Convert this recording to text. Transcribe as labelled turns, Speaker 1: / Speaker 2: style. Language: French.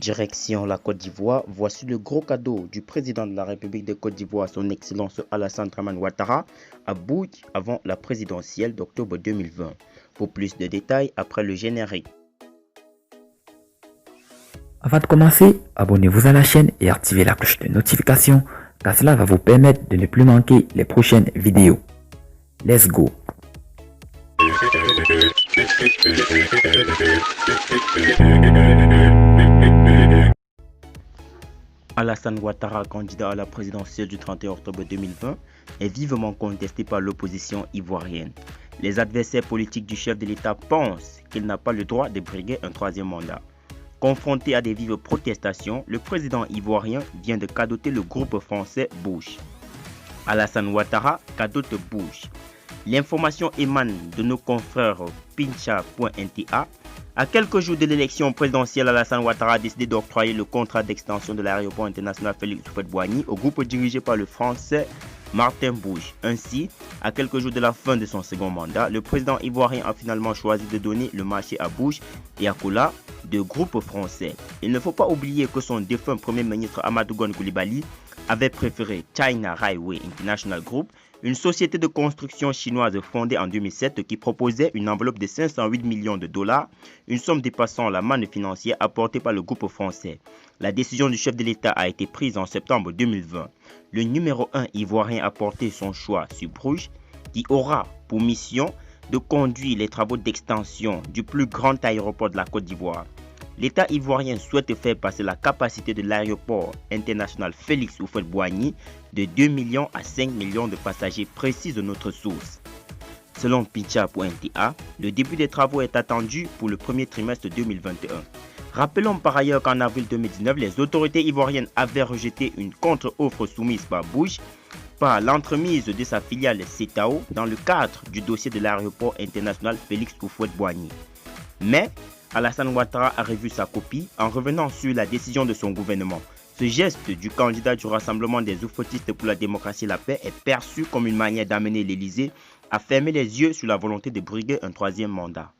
Speaker 1: Direction la Côte d'Ivoire, voici le gros cadeau du président de la République de Côte d'Ivoire, son Excellence Alassane Dramane Ouattara, à Abuja avant la présidentielle d'octobre 2020. Pour plus de détails, après le générique.
Speaker 2: Avant de commencer, abonnez-vous à la chaîne et activez la cloche de notification car cela va vous permettre de ne plus manquer les prochaines vidéos. Let's go!
Speaker 1: Alassane Ouattara, candidat à la présidentielle du 31 octobre 2020, est vivement contesté par l'opposition ivoirienne. Les adversaires politiques du chef de l'État pensent qu'il n'a pas le droit de briguer un troisième mandat. Confronté à des vives protestations, le président ivoirien vient de cadoter le groupe français Bush. Alassane Ouattara cadote Bush. L'information émane de nos confrères Pincha.nta. À quelques jours de l'élection présidentielle, Alassane Ouattara a décidé d'octroyer le contrat d'extension de l'aéroport international Félix Houphouët-Boigny au groupe dirigé par le français Martin Bush. Ainsi, à quelques jours de la fin de son second mandat, le président ivoirien a finalement choisi de donner le marché à Bush et à Kola, deux groupes français. Il ne faut pas oublier que son défunt premier ministre Amadou Gon Coulibaly avait préféré China Railway International Group, une société de construction chinoise fondée en 2007 qui proposait une enveloppe de 508 millions de dollars, une somme dépassant la manne financière apportée par le groupe français. La décision du chef de l'État a été prise en septembre 2020. Le numéro 1 ivoirien a porté son choix sur Bruges, qui aura pour mission de conduire les travaux d'extension du plus grand aéroport de la Côte d'Ivoire. L'État ivoirien souhaite faire passer la capacité de l'aéroport international Félix Houphouët-Boigny de 2 millions à 5 millions de passagers, précise notre source. Selon Pincha.nta, le début des travaux est attendu pour le premier trimestre 2021. Rappelons par ailleurs qu'en avril 2019, les autorités ivoiriennes avaient rejeté une contre-offre soumise par Bush par l'entremise de sa filiale CETAO dans le cadre du dossier de l'aéroport international Félix Houphouët-Boigny. Mais Alassane Ouattara a revu sa copie en revenant sur la décision de son gouvernement. Ce geste du candidat du Rassemblement des Oufouettistes pour la démocratie et la paix est perçu comme une manière d'amener l'Élysée à fermer les yeux sur la volonté de briguer un troisième mandat.